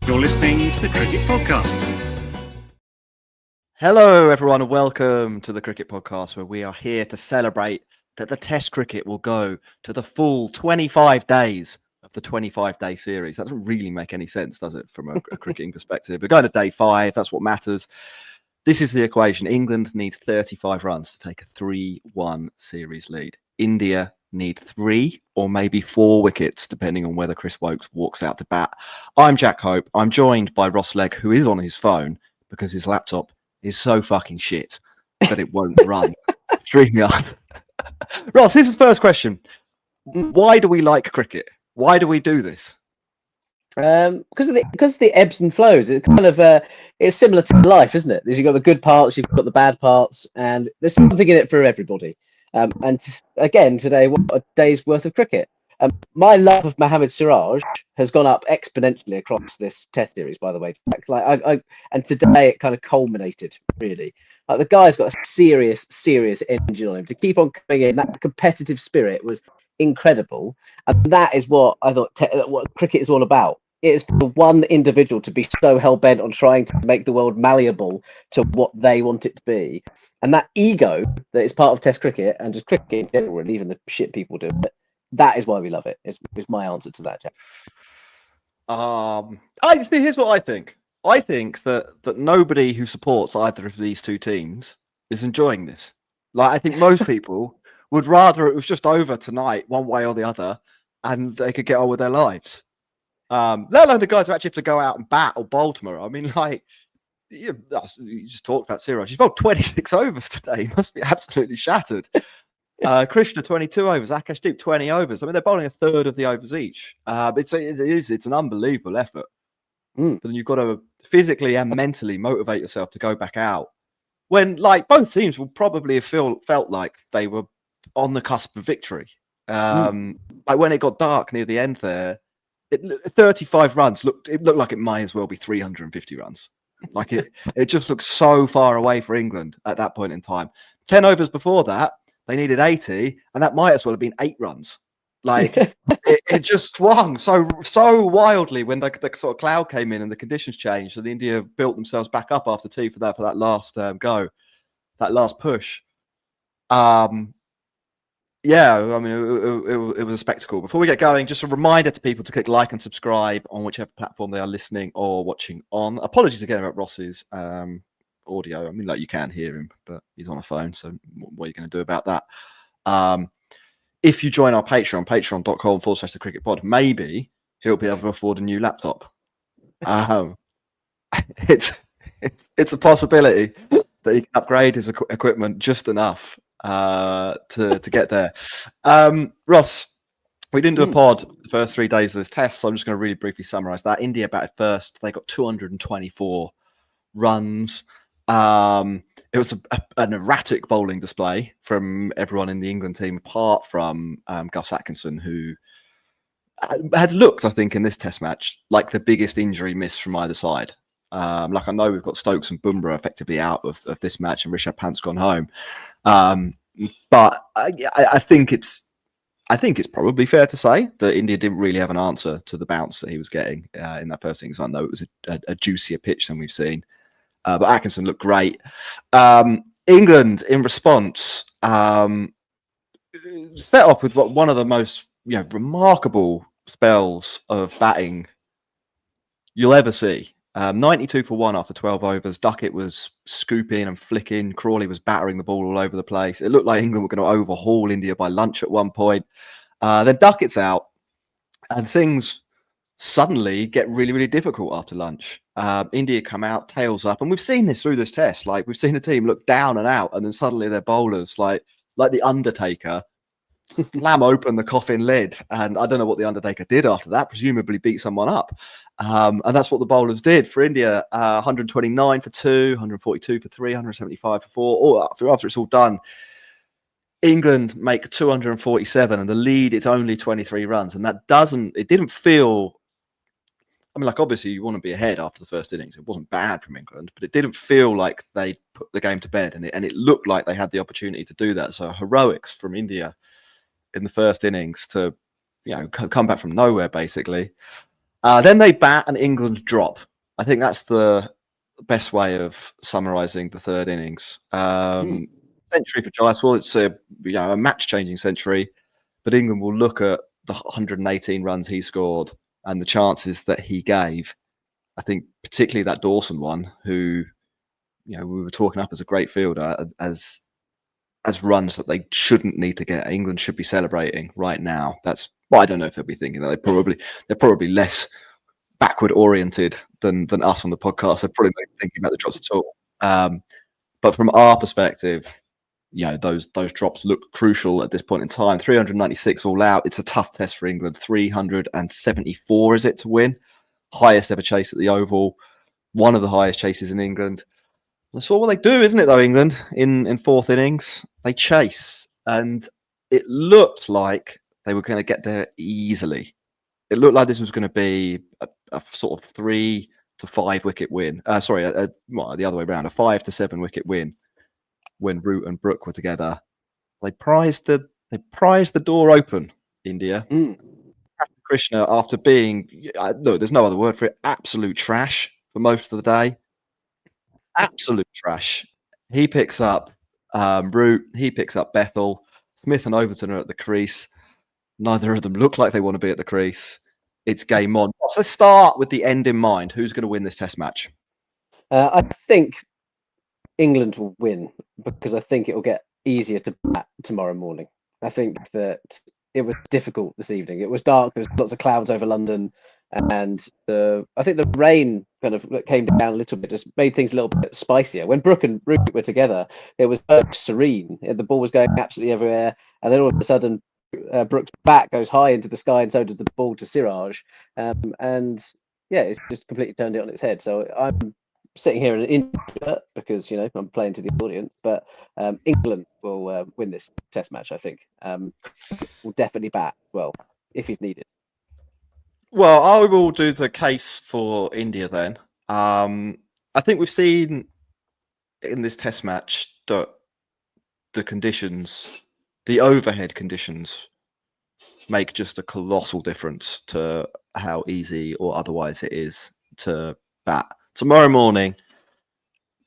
You're listening to the Cricket Podcast. Hello, everyone, and welcome to the Cricket Podcast, where we are here to celebrate that the Test cricket will go to the full 25 days of the 25-day series. That doesn't really make any sense, does it, from a cricketing perspective? We're going to day 5. That's what matters. This is the equation. England need 35 runs to take a 3-1 series lead. India need 3 or maybe 4 wickets, depending on whether Chris Woakes walks out to bat. I'm Jack Hope. I'm joined by Ross Legg, who is on his phone because his laptop is so fucking shit that it won't run StreamYard. Ross, here's the first question. Why do we like cricket? Why do we do this? Because of the ebbs and flows. It's kind of it's similar to life, isn't it? You've got the good parts, you've got the bad parts, and there's something in it for everybody. And again, today, what a day's worth of cricket. My love of Mohammad Siraj has gone up exponentially across this Test series, by the way. And today it kind of culminated, really. Like, the guy's got a serious engine on him. To keep on coming in, that competitive spirit was incredible. And that is what I thought what cricket is all about. It is for one individual to be so hell-bent on trying to make the world malleable to what they want it to be. And that ego that is part of Test cricket, and just cricket in general, and even the shit people do, that is why we love it. Is my answer to that, Jack. Here's what I think. I think that nobody who supports either of these two teams is enjoying this. Like, I think most people would rather it was just over tonight, one way or the other, and they could get on with their lives. Let alone the guys who actually have to go out and bat or bowl tomorrow. I mean, like, you just talked about Siraj. He's bowled 26 overs today. He must be absolutely shattered. Krishna 22 overs, Akashdeep 20 overs. I mean, they're bowling a third of the overs each. It's an unbelievable effort. But then you've got to physically and mentally motivate yourself to go back out when, like, both teams will probably have felt like they were on the cusp of victory. Like, when it got dark near the end there, 35 runs looked like it might as well be 350 runs. Like, it just looked so far away for England at that point in time. 10 overs before that, they needed 80, and that might as well have been 8 runs. Like, it just swung so wildly when the sort of cloud came in and the conditions changed, and India built themselves back up after tea for that last go, that last push. Yeah, I mean, it was a spectacle. Before we get going, just a reminder to people to click like and subscribe on whichever platform they are listening or watching on. Apologies again about Ross's audio. I mean, like, you can hear him, but he's on a phone, so what are you going to do about that? If you join our Patreon, patreon.com/the cricket pod, maybe he'll be able to afford a new laptop. It's a possibility that he can upgrade his equipment just enough to get there. Ross, we didn't do a pod the first 3 days of this test, so I'm just going to really briefly summarize that. India batted first. They got 224 runs. It was an erratic bowling display from everyone in the England team, apart from Gus Atkinson, who had looked, I think, in this test match like the biggest injury miss from either side. Like, I know we've got Stokes and Bumrah effectively out of this match, and Rishabh Pant's gone home. But I think it's probably fair to say that India didn't really have an answer to the bounce that he was getting in that first innings. I know it was a juicier pitch than we've seen. But Atkinson looked great. England, in response, set off with one of the most remarkable spells of batting you'll ever see. 92 for 1 after 12 overs. Duckett was scooping and flicking. Crawley was battering the ball all over the place. It looked like England were going to overhaul India by lunch at one point. Then Duckett's out, and things suddenly get really, really difficult after lunch. India come out, tails up, and we've seen this through this test. Like, we've seen a team look down and out, and then suddenly their bowlers, like the Undertaker, slam open the coffin lid. And I don't know what the Undertaker did after that, presumably beat someone up. And that's what the bowlers did for India. 129 for 2, 142 for 3, 175 for 4. After it's all done, England make 247, and the lead, it's only 23 runs. And it didn't feel, I mean, like, obviously you want to be ahead after the first innings. It wasn't bad from England, but it didn't feel like they put the game to bed, and it looked like they had the opportunity to do that. So heroics from India in the first innings to, come back from nowhere, basically. Then they bat and England drop. I think that's the best way of summarising the third innings. Century for Jaiswal. It's a match-changing century, but England will look at the 118 runs he scored and the chances that he gave. I think particularly that Dawson one, who we were talking up as a great fielder, as runs that they shouldn't need to get. England should be celebrating right now. I don't know if they'll be thinking that. They're probably less backward oriented than us on the podcast. They're probably not thinking about the drops at all. But from our perspective, those drops look crucial at this point in time. 396 all out. It's a tough test for England. 374 is it to win? Highest ever chase at the Oval. One of the highest chases in England. That's all they do, isn't it, though, England, in fourth innings? They chase. And it looked like they were going to get there easily. It looked like this was going to be a sort of 3 to 5 wicket win. The other way around, a 5 to 7 wicket win when Root and Brook were together. They prized the door open, India. Krishna, after being, there's no other word for it, absolute trash for most of the day. Absolute trash. He picks up Root, he picks up Bethel. Smith and Overton are at the crease. Neither of them look like they want to be at the crease. It's game on. So let's start with the end in mind. Who's going to win this test match? I think England will win because I think it will get easier to bat tomorrow morning. I think that it was difficult this evening. It was dark. There's lots of clouds over London, and I think the rain kind of came down a little bit, just made things a little bit spicier. When Brook and Root were together, it was so serene. The ball was going absolutely everywhere, and then all of a sudden, Brook's bat goes high into the sky, and so did the ball to Siraj, and it's just completely turned it on its head. So I'm sitting here in an Indian shirt because I'm playing to the audience, but England will win this test match. I think will definitely bat well if he's needed. Well, I will do the case for India then. I think we've seen in this test match that the conditions, the overhead conditions, make just a colossal difference to how easy or otherwise it is to bat. Tomorrow morning,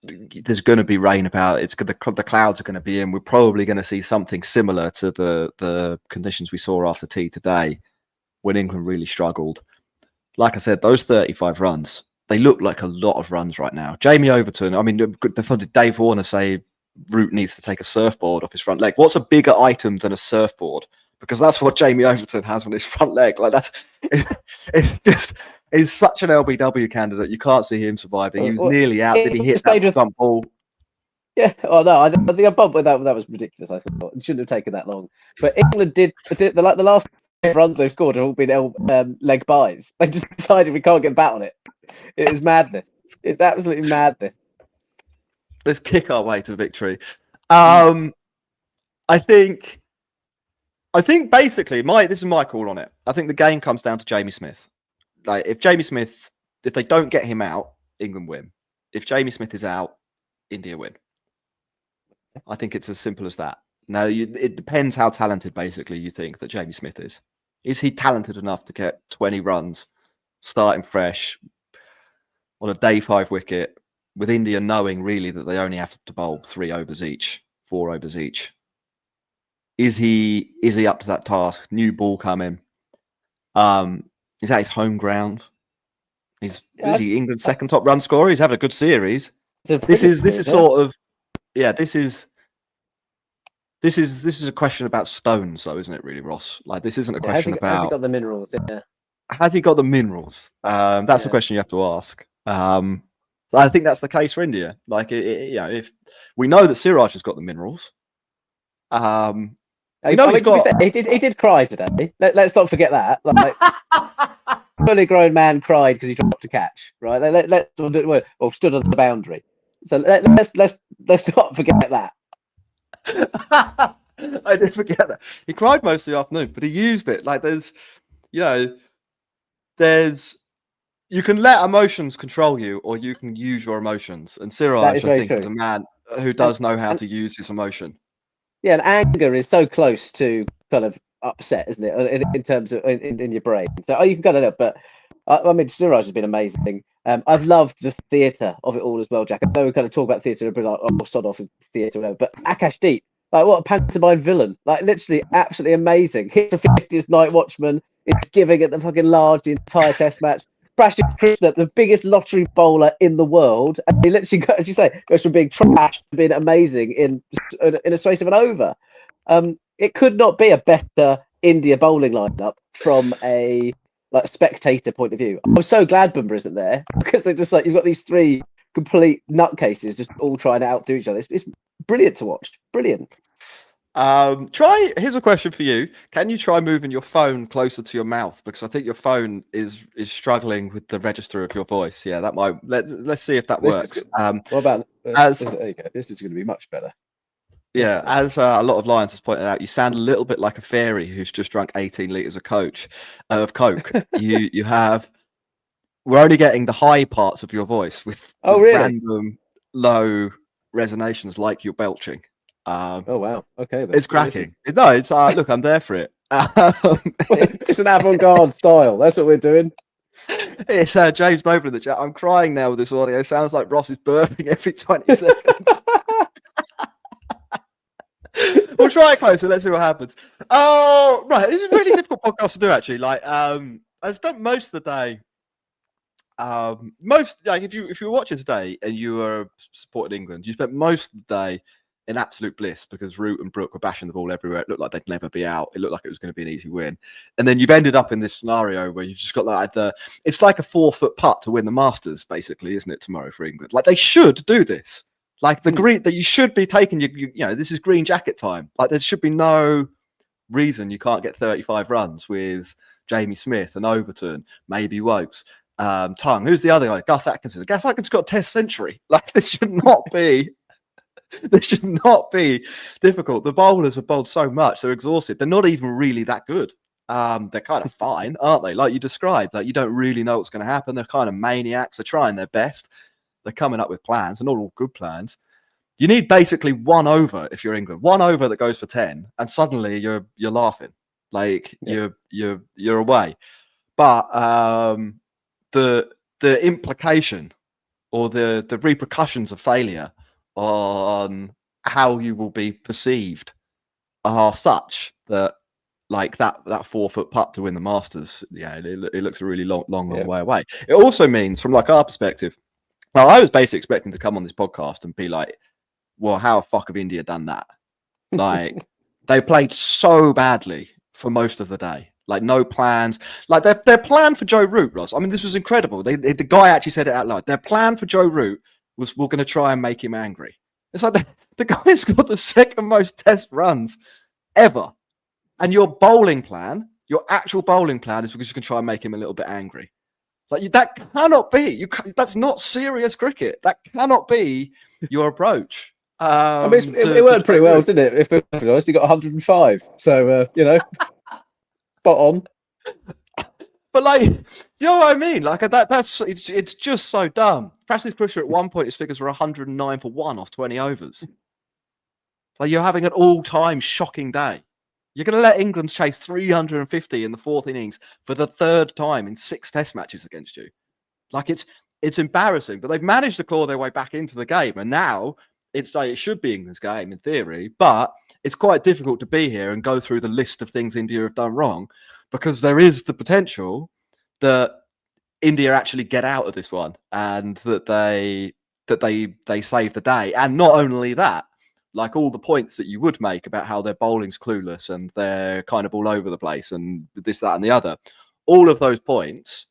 there's going to be rain about. The clouds are going to be in. We're probably going to see something similar to the conditions we saw after tea today, when England really struggled. Like I said, those 35 runs, they look like a lot of runs right now. Jamie Overton, did Dave Warner say Root needs to take a surfboard off his front leg? What's a bigger item than a surfboard? Because that's what Jamie Overton has on his front leg. He's such an LBW candidate. You can't see him surviving. He was nearly out. Did he hit that bump ball? Yeah. Oh no, I think a bump with that was ridiculous. I thought it shouldn't have taken that long. But England did the last runs they've scored have all been leg buys. They just decided we can't get the bat on it. It is madness. It's absolutely madness. Let's kick our way to victory. I think basically this is my call on it. I think the game comes down to Jamie Smith. Like if they don't get him out, England win. If Jamie Smith is out, India win. I think it's as simple as that. Now, it depends how talented, basically, you think that Jamie Smith is. Is he talented enough to get 20 runs, starting fresh, on a day 5 wicket, with India knowing, really, that they only have to bowl 3 overs each, 4 overs each? Is he up to that task? New ball coming. Is that his home ground? Is he England's second top run scorer? He's having a good series. This is sort of This is a question about stones, though, isn't it? Really, Ross. Like this isn't a question about has he got the minerals. Yeah. Has he got the minerals? That's the question you have to ask. I think that's the case for India. Like, if we know that Siraj has got the minerals, we know he's got. He did cry today. Let's not forget that. Like, fully grown man cried because he dropped a catch. Right? Or stood on the boundary. So let's not forget that. I did forget that. He cried most of the afternoon, but he used it. Like you can let emotions control you, or you can use your emotions. And Siraj, I think, is a man who does know how to use his emotion. Yeah, and anger is so close to kind of upset, isn't it? In terms of in your brain. So you can kind of know, but I mean, Siraj has been amazing. I've loved the theatre of it all as well, Jack. I know we kind of talk about theatre and be like, oh, sod off with theatre, whatever. But Akash Deep, like, what a pantomime villain! Like, literally, absolutely amazing. Hits the 50th night watchman. Is giving it the fucking large the entire Test match. Prashant Krishna, the biggest lottery bowler in the world, and he literally, as you say, goes from being trash to being amazing in a space of an over. It could not be a better India bowling lineup from a like spectator point of view. I'm so glad Bumrah isn't there because they're just like you've got these three complete nutcases just all trying to outdo each other. It's brilliant to watch. Brilliant. Here's a question for you. Can you try moving your phone closer to your mouth? Because I think your phone is struggling with the register of your voice. Yeah, that might let's see if that works. What about there you go. This is going to be much better. Yeah, as a lot of Lions has pointed out, you sound a little bit like a fairy who's just drunk 18 liters of Coke. You have. We're only getting the high parts of your voice with really? random low resonations, like you're belching. Oh wow! Okay, then. It's cracking. No, it's look, I'm there for it. It's an avant-garde style. That's what we're doing. It's James Noble in the chat. I'm crying now with this audio. Sounds like Ross is burping every 20 seconds. We'll try it closer. Let's see what happens. Oh, right. This is a really difficult podcast to do, actually. Like, I spent most of the day. If you were watching today and you were supporting England, you spent most of the day in absolute bliss because Root and Brook were bashing the ball everywhere. It looked like they'd never be out. It looked like it was going to be an easy win. And then you've ended up in this scenario where you've just got like it's like a 4-foot putt to win the Masters, basically, isn't it, tomorrow for England? Like, they should do this. Like, the green that you should be taking, you know, this is green jacket time. Like, there should be no reason you can't get 35 runs with Jamie Smith and Overton, maybe Wokes. Tongue. Who's the other guy? Gus Atkinson. Gus Atkinson's got a Test century. Like, this should not be. This should not be difficult. The bowlers have bowled so much; they're exhausted. They're not even really that good. They're kind of fine, aren't they? Like you described, like you don't really know what's going to happen. They're kind of maniacs. They're trying their best. They're coming up with plans. They're not all good plans. You need basically one over if you're England. One over that goes for 10, and suddenly you're laughing. Like you're away. But the implication or the repercussions of failure on how you will be perceived are such that, like, that 4-foot putt to win the Masters, it looks a really long way away. It also means, from like our perspective, well, I was basically expecting to come on this podcast and be like, well, how the fuck have India done that? Like, they played so badly for most of the day. Like, no plans. Like, their plan for Joe Root, Ross. I mean, this was incredible. The guy actually said it out loud. Their plan for Joe Root was, we're going to try and make him angry. It's like the guy's got the second most Test runs ever. And your bowling plan, your actual bowling plan, is because you can try and make him a little bit angry. Like, that cannot be. That's not serious cricket. That cannot be your approach. I mean, it worked pretty well, didn't it? If we're honest, he got 105. So, spot on. But, like, you know what I mean? Like, it's just so dumb. Prashant Krishna, at one point, his figures were 109 for 1 off 20 overs. Like, you're having an all-time shocking day. You're going to let England chase 350 in the 4th innings for the 3rd time in 6 Test matches against you. Like, it's embarrassing, but they've managed to claw their way back into the game, and now it's like it should be England's game in theory, but it's quite difficult to be here and go through the list of things India have done wrong, because there is the potential that India actually get out of this one and that they save the day. And not only that, like, all the points that you would make about how their bowling's clueless and they're kind of all over the place and this, that, and the other, all of those points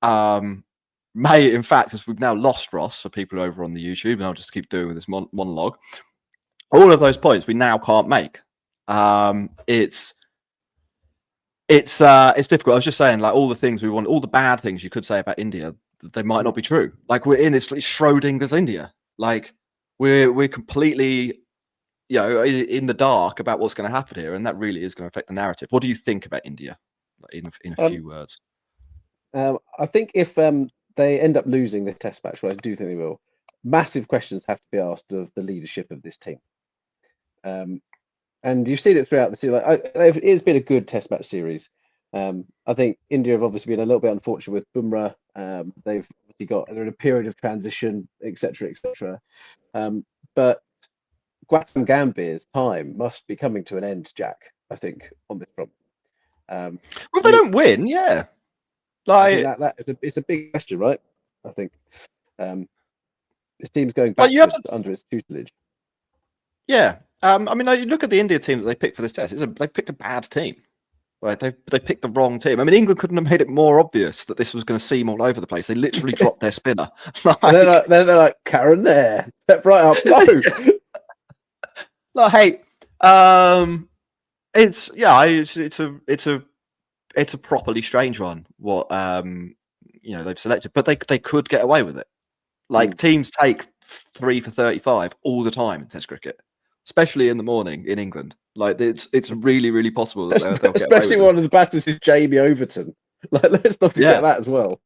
may, in fact, as we've now lost Ross for people over on the YouTube, and I'll just keep doing this monologue, all of those points we now can't make. It's difficult. I was just saying, like, all the things we want, all the bad things you could say about India, they might not be true. Like, it's Schrodinger's India. Like, we're completely, in the dark about what's going to happen here, and that really is going to affect the narrative. What do you think about India, in a few words? I think if they end up losing this Test match, which I do think they will, massive questions have to be asked of the leadership of this team. And you've seen it throughout the series. It's been a good Test match series, I think India have obviously been a little bit unfortunate with Bumrah. They've obviously they're in a period of transition, etc., etc. But Gautam Gambhir's time must be coming to an end, Jack. I think on this front. Well, if they don't win, yeah. I think it's a big question, right? I think this team's going backwards under its tutelage. Yeah. I mean, you look at the India team that they picked for this test. They picked a bad team. Right, they picked the wrong team. I mean, England couldn't have made it more obvious that this was going to seem all over the place. They literally dropped their spinner. They're like Karen there, step right up. No, hey, it's a properly strange one. What they've selected, but they could get away with it. Like teams take 3 for 35 all the time in Test cricket, especially in the morning in England. Like it's really, really possible that they'll get away with it. Especially one of the batters is Jamie Overton. Like, let's not forget that as well.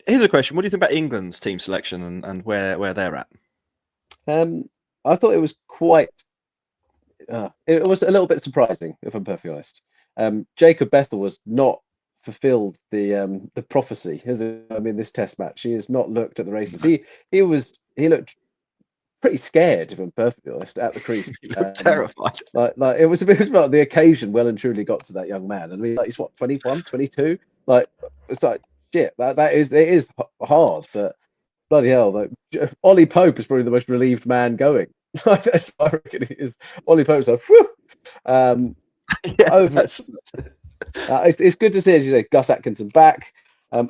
Here's a question: what do you think about England's team selection and where they're at? I thought it was it was a little bit surprising, if I'm perfectly honest. Jacob Bethel was not fulfilled the prophecy, has it? I mean, this Test match, he has not looked at the races. He looked pretty scared, if I'm perfectly honest, at the crease. Terrified. Like it was about the occasion well and truly got to that young man. I mean, like, he's what, 21, 22? Like, it's like shit. It is hard, but bloody hell, like, Ollie Pope is probably the most relieved man going. That's what I reckon he is. Ollie Pope's like, whew. It's good to see, as you say, Gus Atkinson back. I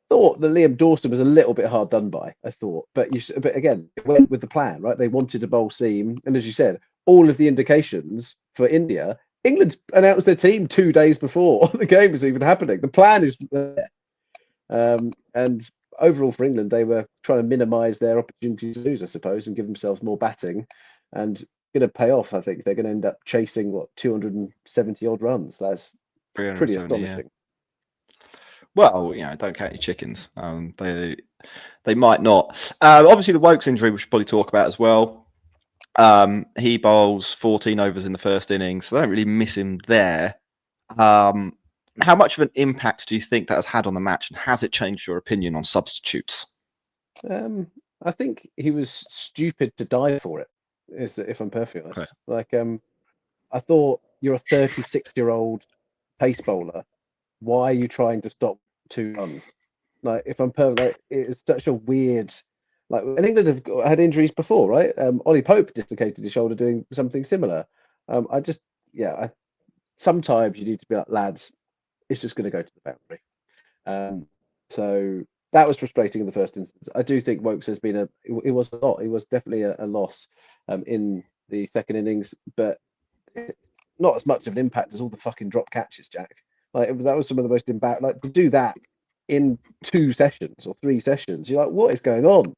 thought that Liam Dawson was a little bit hard done by. I thought, but again, it went with the plan, right? They wanted a bowl seam, and as you said, all of the indications for India. England announced their team 2 days before the game was even happening. The plan is there, and overall for England, they were trying to minimise their opportunity to lose, I suppose, and give themselves more batting, and going to pay off. I think they're going to end up chasing 270 odd runs. That's pretty astonishing. Yeah. Well, don't count your chickens. They might not. Obviously, the Woakes injury we should probably talk about as well. He bowls 14 overs in the first innings, so they don't really miss him there. How much of an impact do you think that has had on the match, and has it changed your opinion on substitutes? I think he was stupid to die for it, if I'm perfectly honest. Like, I thought, you're a 36-year-old pace bowler. Why are you trying to stop 2 runs? Like, if I'm perfect, it's such a weird. Like, and England have had injuries before, right? Ollie Pope dislocated his shoulder doing something similar. Sometimes you need to be like, lads, it's just going to go to the boundary. So that was frustrating in the first instance. I do think Woakes has been it was a lot. It was definitely a loss in the second innings, but not as much of an impact as all the fucking drop catches, Jack. Like, that was some of the most impact. Like, to do that in 2 sessions or 3 sessions, you're like, what is going on?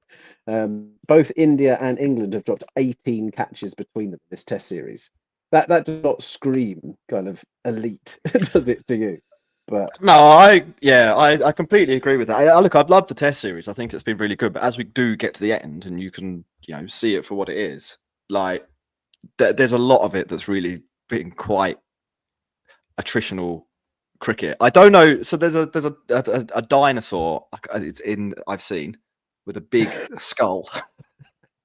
Both India and England have dropped 18 catches between them in this Test series. That does not scream kind of elite, does it to you? But no, I completely agree with that. Look, I've loved the Test series. I think it's been really good. But as we do get to the end, and you can see it for what it is, like there's a lot of it that's really been quite attritional cricket. I don't know. So there's a dinosaur. I've seen with a big skull.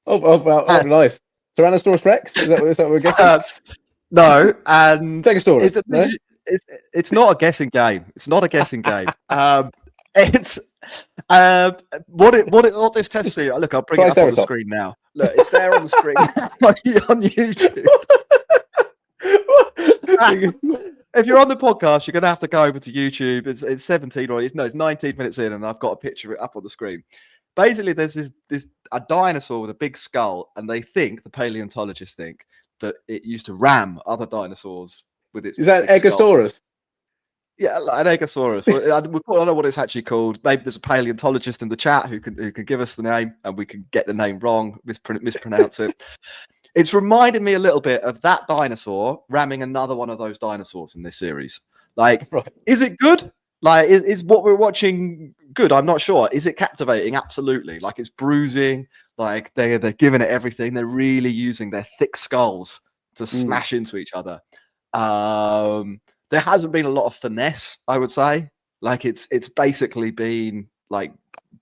Oh, nice. Tyrannosaurus Rex? Is that what we're guessing? No, and Stegosaurus. No? It's not a guessing game. It's not a guessing game. It's what this Test series. Look, I'll bring it up on the screen now. Look, it's there on the screen on YouTube. If you're on the podcast, you're going to have to go over to YouTube. It's 17 or it's 19 minutes in, and I've got a picture of it up on the screen. Basically, there's a dinosaur with a big skull, and the paleontologists think that it used to ram other dinosaurs with its. Is that Eggosaurus? Skull. Yeah, an Eggosaurus. I don't know what it's actually called. Maybe there's a paleontologist in the chat who can give us the name, and we can get the name wrong, mispronounce it. It's reminded me a little bit of that dinosaur ramming another one of those dinosaurs in this series. Like, right. Is it good? Like, is what we're watching good? I'm not sure. Is it captivating? Absolutely. Like, it's bruising. Like, they're giving it everything. They're really using their thick skulls to smash into each other. there hasn't been a lot of finesse, I would say. Like it's basically been like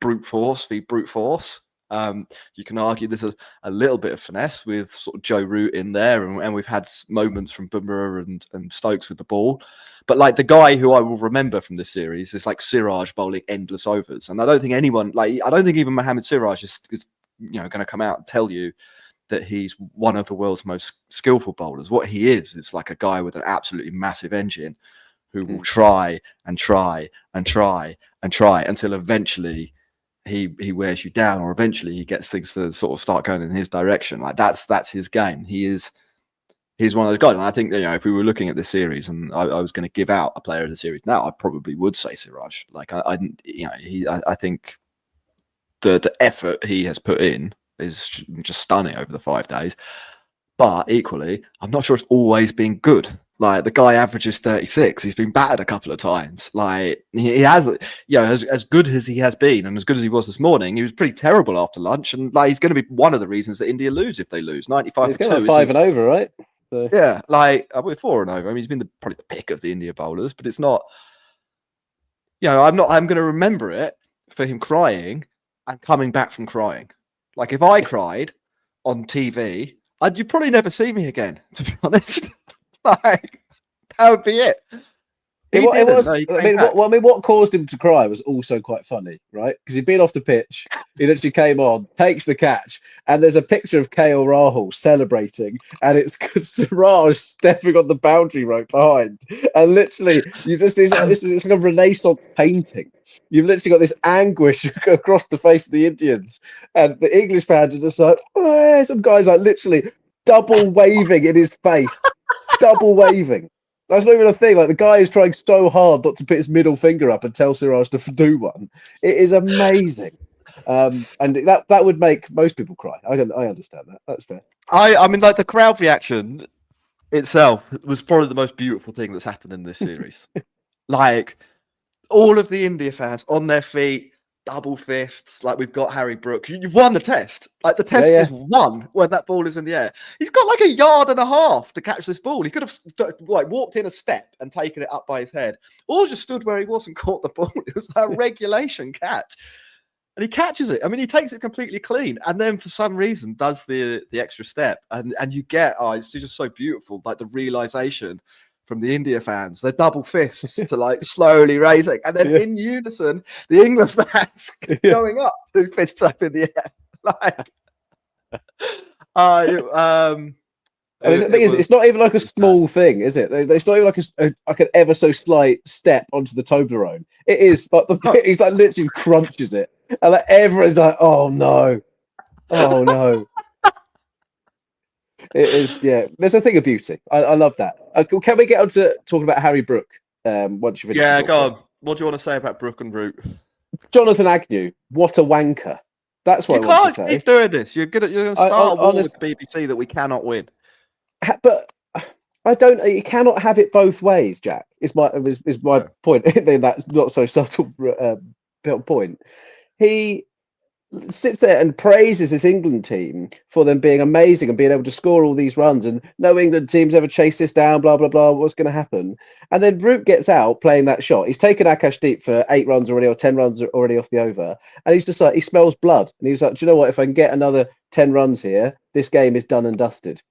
brute force v brute force. You can argue there's a little bit of finesse with sort of Joe Root in there, and we've had moments from Bumrah and Stokes with the ball. But like the guy who I will remember from this series is like Siraj bowling endless overs, and I don't think anyone I don't think even Mohammad Siraj is going to come out and tell you that he's one of the world's most skillful bowlers. What he is like a guy with an absolutely massive engine who will try and try and try and try until eventually he wears you down, or eventually he gets things to sort of start going in his direction. Like that's his game. He's one of those guys. And I think, if we were looking at this series and I was going to give out a player of the series now, I probably would say Siraj. Like I think the effort he has put in is just stunning over the 5 days. But equally, I'm not sure it's always been good. Like the guy averages 36. He's been battered a couple of times. Like he has, as good as he has been and as good as he was this morning, he was pretty terrible after lunch. And like he's going to be one of the reasons that India lose if they lose 95. He's going 5 and over, right? So. Yeah, like we're 4 and over. I mean, he's been probably the pick of the India bowlers, but it's not. I'm going to remember it for him crying and coming back from crying. Like if I cried on TV, you'd probably never see me again. To be honest. Like that would be it. What caused him to cry was also quite funny, right? Because he'd been off the pitch, he literally came on, takes the catch, and there's a picture of KL Rahul celebrating, and it's Siraj stepping on the boundary rope behind, and literally it's like a Renaissance painting. You've literally got this anguish across the face of the Indians, and the English fans are just like, some guys like literally double waving in his face. Double waving. That's not even a thing. Like the guy is trying so hard not to put his middle finger up and tell Siraj to do one. It is amazing, and that would make most people cry. I understand that. That's fair. I mean, like the crowd reaction itself was probably the most beautiful thing that's happened in this series. Like all of the India fans on their feet, double fists. Like we've got Harry Brook. You've won the test. Like the test is won when that ball is in the air. He's got like 1.5 yards to catch this ball. He could have like walked in a step and taken it up by his head, or just stood where he was and caught the ball. It was a regulation catch, and he catches it. I mean, he takes it completely clean, and then for some reason does the extra step, and you get it's just so beautiful. Like the realization from the India fans, their double fists to like slowly raising, and then in unison, the English fans going up, 2 fists up in the air. Like, the thing is, it's not even like a small thing, is it? It's not even like an ever so slight step onto the Toblerone. It is, but he's like literally crunches it, and like everyone's like, "Oh no, oh no." It is, There's a thing of beauty. I love that. Can we get on to talking about Harry Brook? Once you've go on. What do you want to say about Brook and Root? Jonathan Agnew, what a wanker. That's what you can't keep doing this. You're going to start a war with the BBC that we cannot win. But I don't. You cannot have it both ways, Jack. Is my point. In that not so subtle point. He sits there and praises this England team for them being amazing and being able to score all these runs, and no England team's ever chased this down, blah blah blah, what's going to happen? And then Root gets out playing that shot. He's taken Akashdeep for 8 runs already, or 10 runs already off the over, and he's just like, he smells blood, and he's like, do you know what, if I can get another 10 runs here, this game is done and dusted.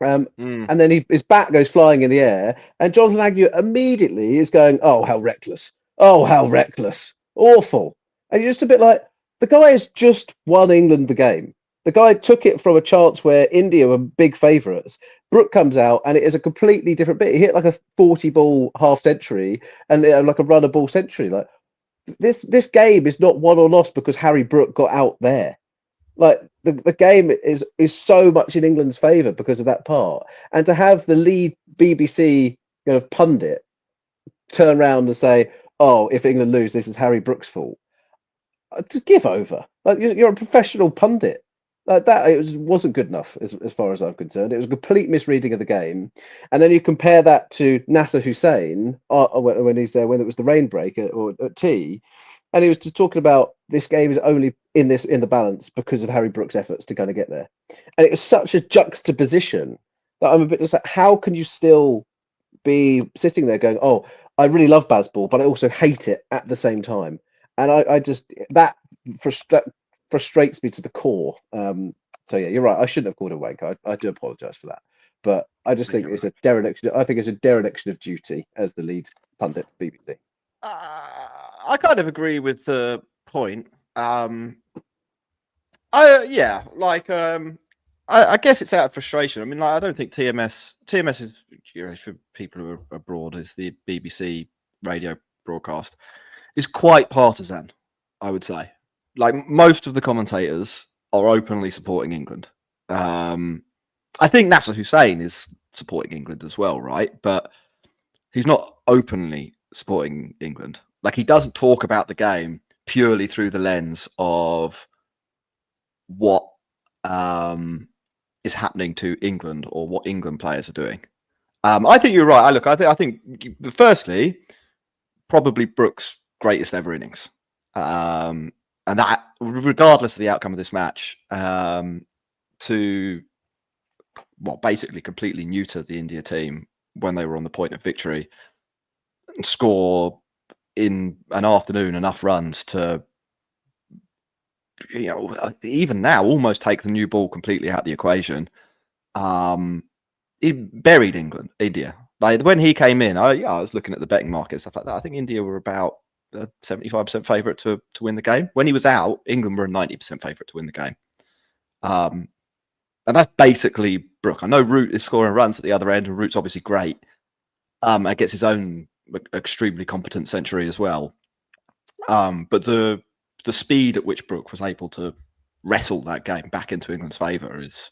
And then his bat goes flying in the air, and Jonathan Agnew immediately is going, oh how reckless, awful. And you're just a bit like, the guy has just won England the game. The guy took it from a chance where India were big favourites. Brook comes out and it is a completely different bit. He hit like a 40-ball half century and like a runner ball century. Like this game is not won or lost because Harry Brook got out there. Like the game is so much in England's favour because of that part. And to have the lead BBC kind of pundit turn around and say, "Oh, if England lose, this is Harry Brook's fault." To give over, like you're a professional pundit, like that. It wasn't good enough as far as I'm concerned. It was a complete misreading of the game. And then you compare that to Nasser Hussain when it was the rain break at tea, and he was just talking about this game is only in the balance because of Harry Brook's efforts to kind of get there. And it was such a juxtaposition that I'm a bit just like, how can you still be sitting there going, "Oh, I really love Bazball, but I also hate it at the same time," and I just that frustrates me to the core. So yeah, you're right. I shouldn't have called it wank. I do apologise for that, but I just think it's a dereliction. I think it's a dereliction of duty as the lead pundit for BBC. I kind of agree with the point. I guess it's out of frustration. I mean, like, I don't think TMS is, for people who are abroad, is the BBC radio broadcast, is quite partisan, I would say. Like, most of the commentators are openly supporting England. I think Nasser Hussain is supporting England as well, right? But he's not openly supporting England. Like, he doesn't talk about the game purely through the lens of what is happening to England or what England players are doing. I think you're right. I think firstly, probably Brook's greatest ever innings, and that, regardless of the outcome of this match, to basically completely neuter the India team when they were on the point of victory, score in an afternoon enough runs to, even now, almost take the new ball completely out of the equation. He buried India. Like, when he came in, I was looking at the betting market, stuff like that. I think India were about a 75% favourite to win the game. When he was out, England were a 90% favourite to win the game. And that's basically Brook. I know Root is scoring runs at the other end, and Root's obviously great. And gets his own extremely competent century as well. But the speed at which Brook was able to wrestle that game back into England's favour is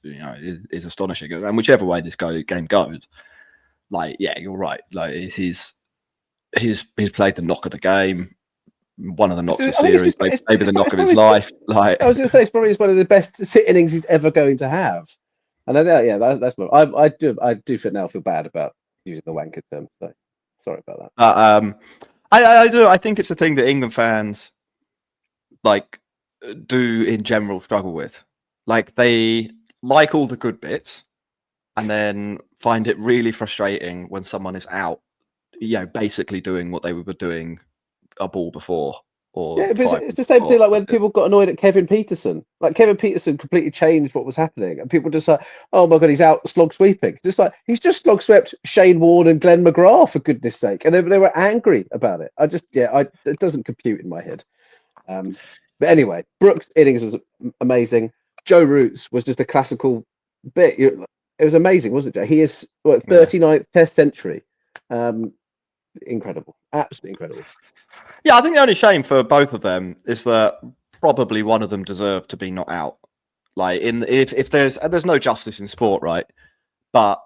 astonishing. And whichever way this game goes, like, yeah, you're right. Like, he's played the knock of the game, one of the knocks of the series, maybe the knock of his life. Like, I was going to say, it's probably one of the best innings he's ever going to have. And that's what I do feel bad about using the wanker term. So sorry about that. I do. I think it's a thing that England fans do in general struggle with. Like, they like all the good bits and then find it really frustrating when someone is out, basically doing what they were doing a ball before. Or it's the same thing like when people got annoyed at Kevin Peterson. Like, Kevin Peterson completely changed what was happening, and people just like, "Oh my god, he's out slog sweeping." Just like, he's just slog swept Shane Warne and Glenn McGrath, for goodness sake, and they were angry about it. It doesn't compute in my head. But anyway, Brook's innings was amazing. Joe Root's was just a classical bit. It was amazing, wasn't it? He is 39th Test century. Incredible, absolutely incredible. Yeah, I think the only shame for both of them is that probably one of them deserved to be not out. Like, if there's no justice in sport, right? But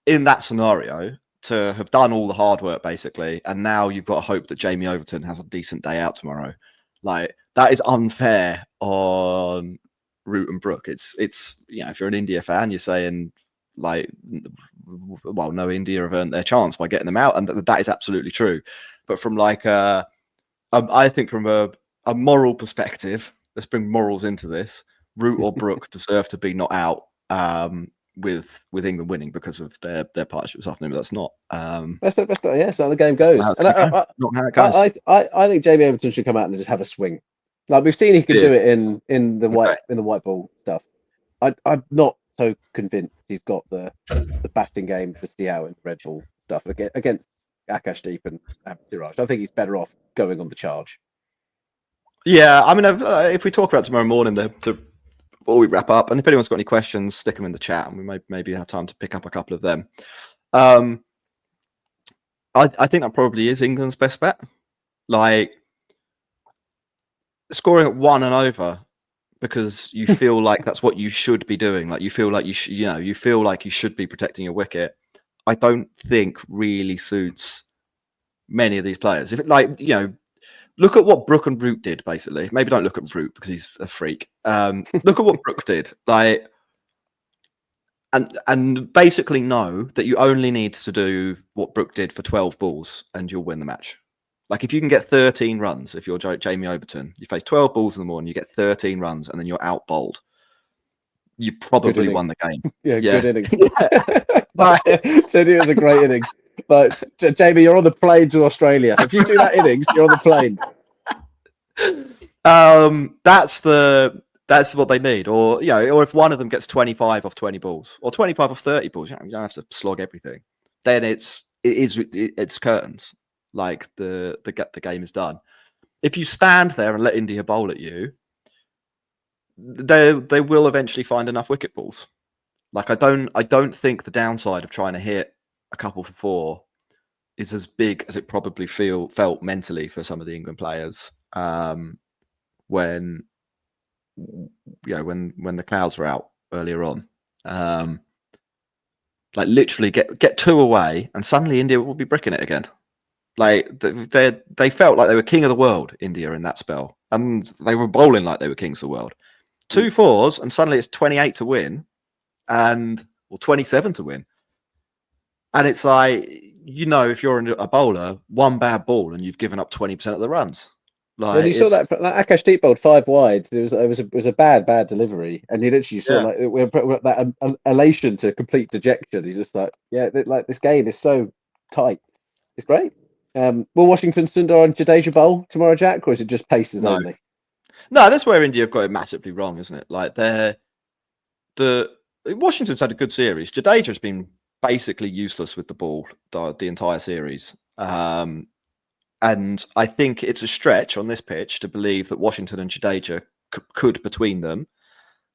in that scenario, to have done all the hard work basically, and now you've got to hope that Jamie Overton has a decent day out tomorrow. Like, that is unfair on Root and Brook. It's if you're an India fan, you're saying, like, well, no, India have earned their chance by getting them out, and that is absolutely true. But from I think from a moral perspective, let's bring morals into this. Root or Brook deserve to be not out with England winning because of their partnership this afternoon. But that's not. That's not how the game goes. Not how it goes. I think Jamie Overton should come out and just have a swing. Like, we've seen he can do it in the white ball stuff. I'm not so convinced he's got the batting game to see out in red ball stuff against Akashdeep and Siraj. I think he's better off going on the charge. Yeah, I mean, if we talk about tomorrow morning, before we wrap up, and if anyone's got any questions, stick them in the chat, and we may maybe have time to pick up a couple of them. I think that probably is England's best bet. Like, scoring at 1 and over because you feel like that's what you should be doing. Like, you feel like you feel like you should be protecting your wicket. I don't think really suits many of these players. If look at what Brook and Root did, basically. Maybe don't look at Root because he's a freak. Look at what Brook did. Like, and basically know that you only need to do what Brook did for 12 balls and you'll win the match. Like, if you can get 13 runs, if you're Jamie Overton, you face 12 balls in the morning, you get 13 runs, and then you're out bowled, you probably won the game. Good innings. So it was a great innings. But Jamie, you're on the plane to Australia. If you do that innings, you're on the plane. That's what they need, or or if one of them gets 25 off 20 balls, or 25 off 30 balls, you don't have to slog everything. Then it's curtains. Like the game is done. If you stand there and let India bowl at you, they will eventually find enough wicket balls. Like I don't think the downside of trying to hit a couple for four is as big as it probably felt mentally for some of the England players when when the clouds were out earlier on. Like literally get two away and suddenly India will be bricking it again. Like they felt like they were king of the world, India, in that spell, and they were bowling like they were kings of the world. 2 fours and suddenly it's 28 to win, or 27 to win, and it's like if you're a bowler, one bad ball and you've given up 20% of the runs. Like when you saw that Akashdeep bowled 5 wide, it was a bad delivery, and you literally saw like that elation to complete dejection. You're just like, like this game is so tight. It's great. Will Washington Sundar and Jadeja bowl tomorrow, Jack, or is it just paces only? No, that's where India have got it massively wrong, isn't it? Like Washington's had a good series. Jadeja's been basically useless with the ball the entire series. And I think it's a stretch on this pitch to believe that Washington and Jadeja could between them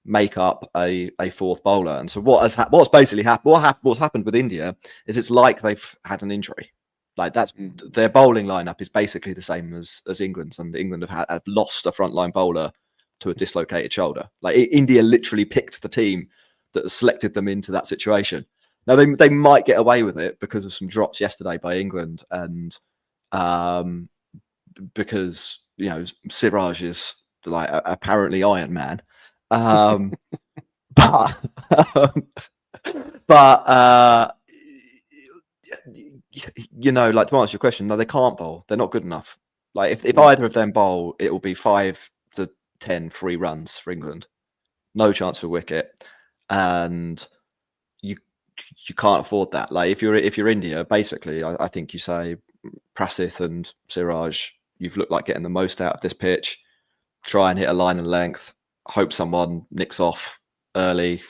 make up a fourth bowler. And so what's happened with India is it's like they've had an injury. Like their bowling lineup is basically the same as England's, and England have lost a frontline bowler to a dislocated shoulder. Like India literally picked the team that has selected them into that situation. Now they might get away with it because of some drops yesterday by England, and because Siraj is like apparently Iron Man, but like to answer your question, no, they can't bowl. They're not good enough. Like if either of them bowl, it will be 5 to 10 free runs for England. No chance for wicket, and you can't afford that. Like if you're India, basically, I think you say Prasith and Siraj, you've looked like getting the most out of this pitch. Try and hit a line and length. Hope someone nicks off early,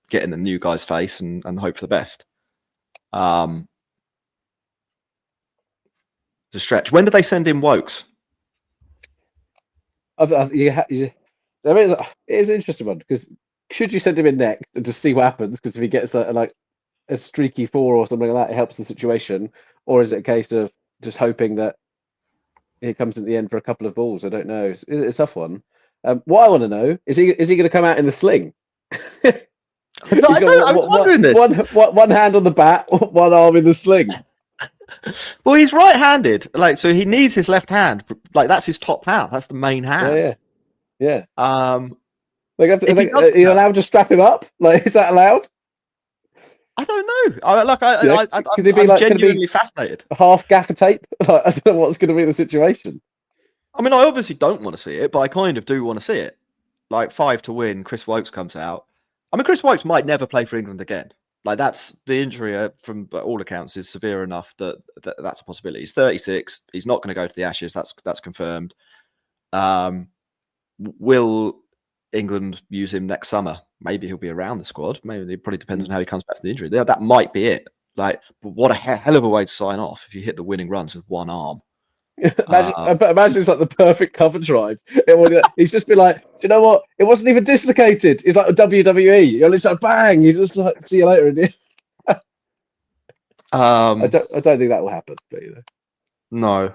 get in the new guy's face, and hope for the best. The stretch. When did they send in Wokes? It is an interesting one, because should you send him in next and just see what happens? Because if he gets like a streaky 4 or something like that, it helps the situation. Or is it a case of just hoping that he comes at the end for a couple of balls? I don't know. It's a tough one. What I want to know is he going to come out in the sling? I was wondering this. One hand on the bat, one arm in the sling. Well, he's right-handed, so he needs his left hand. Like that's his top hand. That's the main hand. Yeah. Are you allowed to strap him up? Like, is that allowed? I don't know. I'm genuinely fascinated. Half gaffer tape. Like, I don't know what's going to be the situation. I mean, I obviously don't want to see it, but I kind of do want to see it. Like 5 to win, Chris Wokes comes out. I mean, Chris Wokes might never play for England again. Like that's the injury, from all accounts, is severe enough that's a possibility. He's 36. He's not going to go to the Ashes. That's confirmed. Will England use him next summer? Maybe he'll be around the squad. Maybe it probably depends on how he comes back from the injury. That might be it. Like, but what a hell of a way to sign off if you hit the winning runs with one arm. Imagine it's like the perfect cover drive. He's just been like, do you know what? It wasn't even dislocated. It's like a WWE. You're just like, bang. You just like, see you later. I don't think that will happen. But no.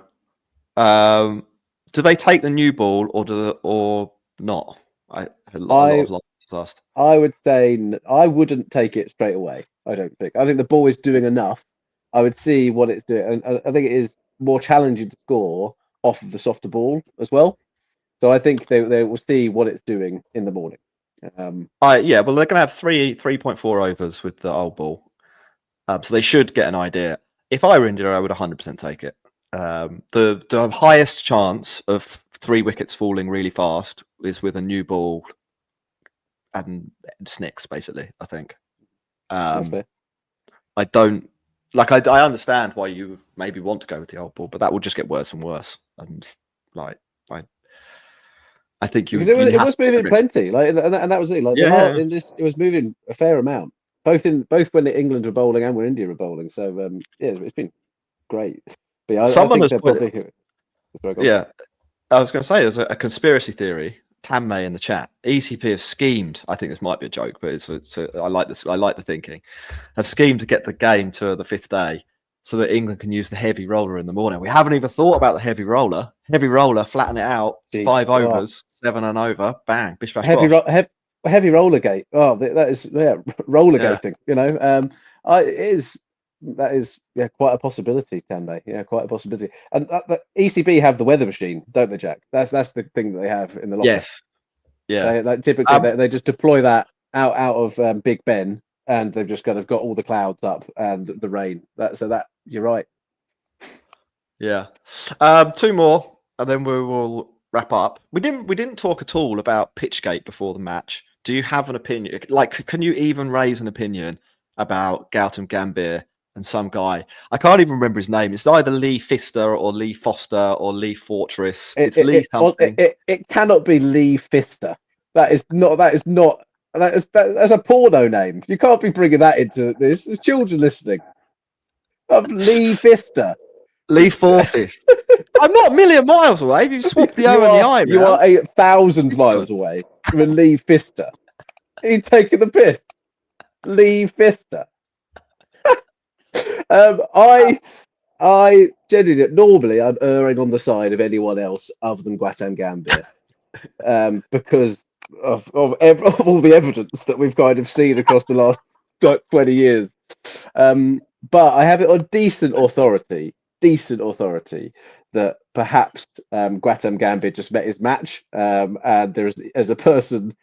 Do they take the new ball or not? A lot of lives asked. I would say I wouldn't take it straight away. I don't think. I think the ball is doing enough. I would see what it's doing, and I think it is more challenging to score off of the softer ball as well. So I think they will see what it's doing in the morning. Well, they're going to have 3.4 overs with the old ball, so they should get an idea. If I were India, I would 100% take it. The highest chance of 3 wickets falling really fast is with a new ball and snicks, basically. I think. That's fair. I don't like I understand why you maybe want to go with the old ball, but that will just get worse and worse. And like I think Because you it have was to take the moving risk. plenty, like, and that was it. Like Yeah. in this, it was moving a fair amount, both when England were bowling and when India were bowling. So yeah, it's been great. But yeah, I Someone think has they're put it. probably. Sorry, go on. Yeah, I was going to say there's a conspiracy theory. Tam May in the chat. ECP have schemed. I think this might be a joke, but I like this. I like the thinking. Have schemed to get the game to the 5th day so that England can use the heavy roller in the morning. We haven't even thought about the heavy roller. Heavy roller, flatten it out. Jeez. 5 overs, 7 and over. Bang, bish bash Heavy bosh. heavy roller gate. Oh, that is roller gating. You know, that is quite a possibility, Tande. Yeah, quite a possibility. And ECB have the weather machine, don't they, Jack? That's the thing that they have in the locker. Yes. Yeah. Typically they just deploy that out of Big Ben, and they've just kind of got all the clouds up and the rain. That you're right. Yeah. 2 more, and then we will wrap up. We didn't talk at all about Pitchgate before the match. Do you have an opinion? Like, can you even raise an opinion about Gautam Gambhir and some guy? I can't even remember his name. It's either Lee Fister or Lee Foster or Lee Fortress. It's Lee something. It cannot be Lee Fister. That's a porno name. You can't be bringing that into this. There's children listening. Lee Fister. Lee Fortis. I'm not a million miles away. You swapped the O and the I. You are 8,000 miles away from Lee Fister. Are you taking the piss? Lee Fister. I genuinely normally I'm erring on the side of anyone else other than Gautam Gambhir, because of all the evidence that we've kind of seen across the last 20 years. But I have it on decent authority that perhaps Gautam Gambhir just met his match, and there's a person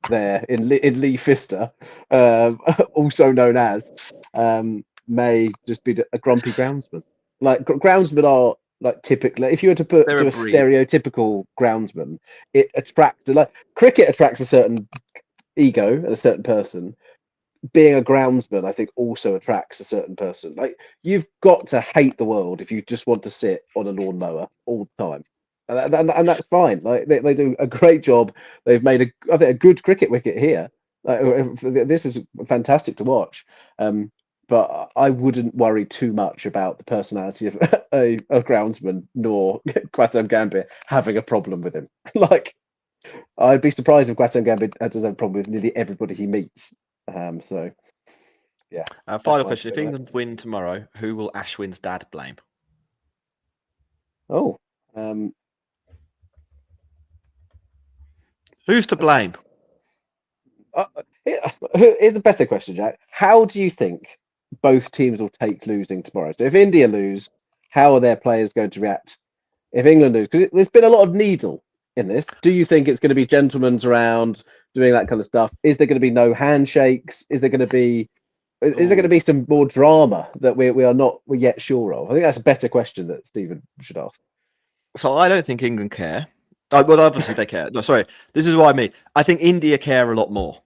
there in Lee Fister, also known as, may just be a grumpy groundsman. Like groundsmen are like typically, if you were to do a stereotypical groundsman, it attracts cricket attracts a certain ego and a certain person. Being a groundsman, I think, also attracts a certain person. Like, you've got to hate the world if you just want to sit on a lawnmower all the time, and that's fine. Like, they do a great job. They've made I think a good cricket wicket here. This is fantastic to watch. But I wouldn't worry too much about the personality of a groundsman, nor Gautam Gambhir having a problem with him. Like, I'd be surprised if Gautam Gambhir has a problem with nearly everybody he meets. So, yeah. Final question: if England win tomorrow, who will Ashwin's dad blame? Oh, who's to blame? Here's a better question, Jack. How do you think both teams will take losing tomorrow? So, if India lose, how are their players going to react? If England lose, because there's been a lot of needle in this. Do you think it's going to be gentlemen's round, doing that kind of stuff? Is there going to be no handshakes? Is there going to be some more drama that we're not yet sure of? I think that's a better question that Stephen should ask. So I don't think England care. Well, obviously they care. No, sorry. This is what I mean. I think India care a lot more.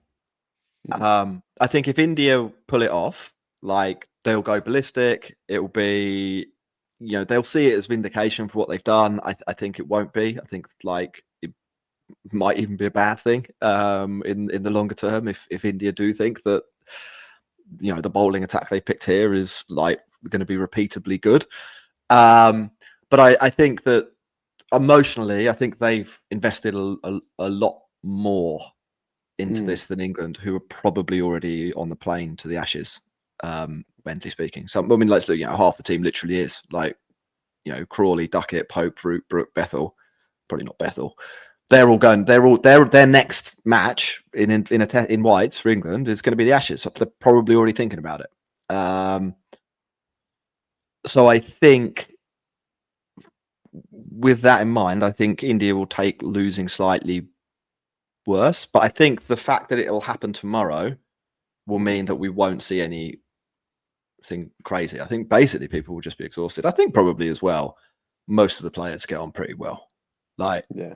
I think if India pull it off, like, they'll go ballistic. It will be, they'll see it as vindication for what they've done. I think it won't be. I think, like, it might even be a bad thing in the longer term if India do think that, the bowling attack they picked here is, like, going to be repeatably good. But I think that emotionally, I think they've invested a lot more into this than England, who are probably already on the plane to the Ashes, mentally speaking. So, I mean, let's do, half the team literally is, like, Crawley, Duckett, Pope, Root, Brook, Bethel. Probably not Bethel. They're all going. Their next match in whites for England is going to be the Ashes. So they're probably already thinking about it. So I think, with that in mind, I think India will take losing slightly worse. But I think the fact that it will happen tomorrow will mean that we won't see anything crazy. I think basically people will just be exhausted. I think probably as well, most of the players get on pretty well. Like, yeah.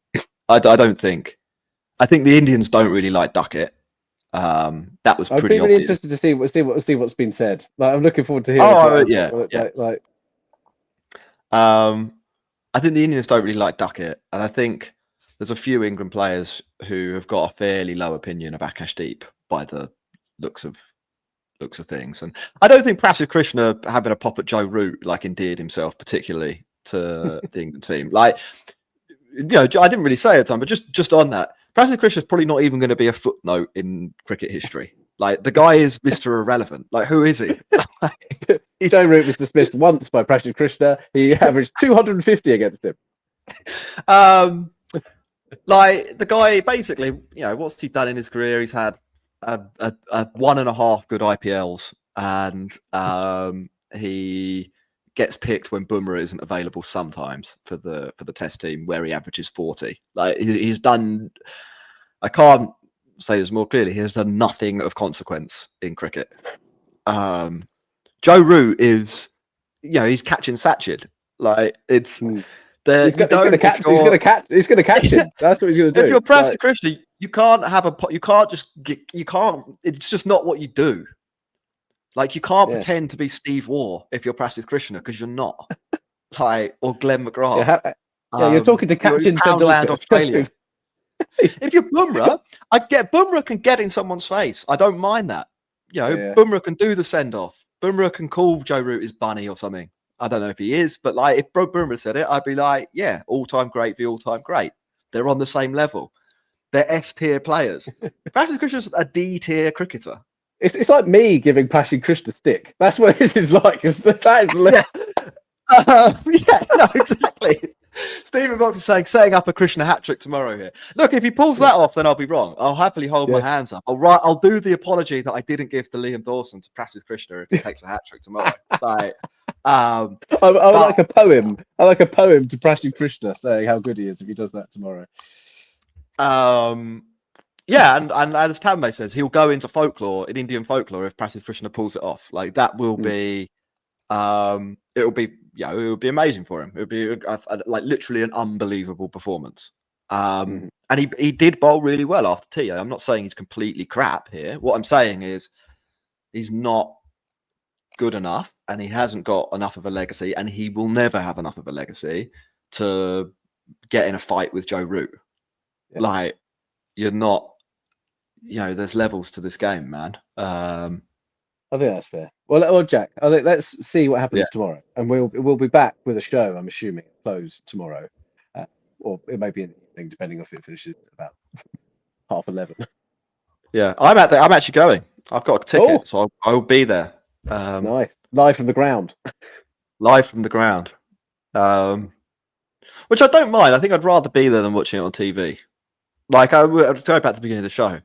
I don't think. I think the Indians don't really like Duckett. That was I'd pretty be really obvious. interested to see what's been said. Like, I'm looking forward to hearing. I think the Indians don't really like Duckett, and I think there's a few England players who have got a fairly low opinion of Akashdeep by the looks of things. And I don't think Prasid Krishna having a pop at Joe Root endeared himself particularly to the England team. I didn't really say it at the time, but just on that, Prasid Krishna is probably not even going to be a footnote in cricket history. The guy is Mr. Irrelevant. Who is he? Joe Root was dismissed once by Prasid Krishna. He averaged 250 against him. The guy basically, what's he done in his career? He's had a 1.5 good IPLs, and he gets picked when Bumrah isn't available sometimes for the Test team, where he averages 40. He's done. I can't say this more clearly. He has done nothing of consequence in cricket. Joe Root is, he's catching Satchid. It's. He's going to catch him. That's what he's going to do. If you're Prasid Krishna, you can't it's just not what you do. You can't pretend to be Steve Waugh if you're Prasid Krishna, because you're not. Or Glenn McGrath. You're talking to Captain Poundland, Australia. If you're Bumrah, Bumrah can get in someone's face. I don't mind that. Bumrah can do the send off. Bumrah can call Joe Root his bunny or something. I don't know if he is, but if Bumrah said it, I'd be all-time great v all-time great. They're on the same level. They're S-tier players. Prasid Krishna's a D-tier cricketer. It's like me giving Prasid Krishna stick. That's what this is like. Exactly. Stephen Box is saying, setting up a Krishna hat-trick tomorrow here. Look, if he pulls that off, then I'll be wrong. I'll happily hold my hands up. I'll do the apology that I didn't give to Liam Dawson to Prasid Krishna if he takes a hat-trick tomorrow. I like a poem. I like a poem to Prasid Krishna saying how good he is if he does that tomorrow. And as Tanmay says, he'll go into Indian folklore if Prasid Krishna pulls it off. That will be, it'll be amazing for him. It'll be literally an unbelievable performance. And he did bowl really well after tea. I'm not saying he's completely crap here. What I'm saying is he's not good enough, and he hasn't got enough of a legacy, and he will never have enough of a legacy to get in a fight with Joe Root. You're not, there's levels to this game, man. I think that's fair. Well, Jack, I think let's see what happens tomorrow, and we'll be back with a show. I'm assuming close tomorrow, or it may be in the evening, depending if it finishes about 11:30. Yeah, I'm actually going. I've got a ticket, so I'll be there. Nice, live from the ground. Which I don't mind. I think I'd rather be there than watching it on TV. I'd go back to the beginning of the show.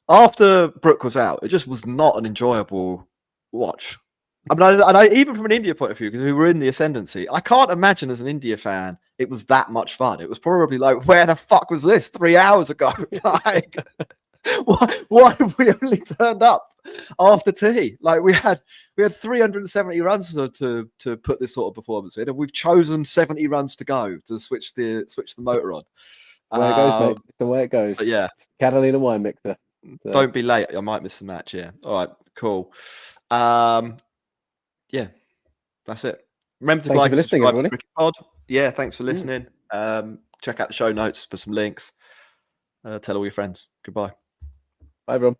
After Brook was out, it just was not an enjoyable watch. Even from an India point of view, because we were in the ascendancy, I can't imagine as an India fan it was that much fun. It was probably where the fuck was this 3 hours ago? Why have we only turned up after tea? We had 370 runs to put this sort of performance in, and we've chosen 70 runs to go to switch the motor on. The way it goes, mate. It's the way it goes. Yeah, Catalina wine mixer. So. Don't be late. I might miss the match. Yeah. All right. Cool. That's it. Remember to like and subscribe to Cricket Pod. Yeah. Thanks for listening. Check out the show notes for some links. Tell all your friends. Goodbye. Bye, everyone.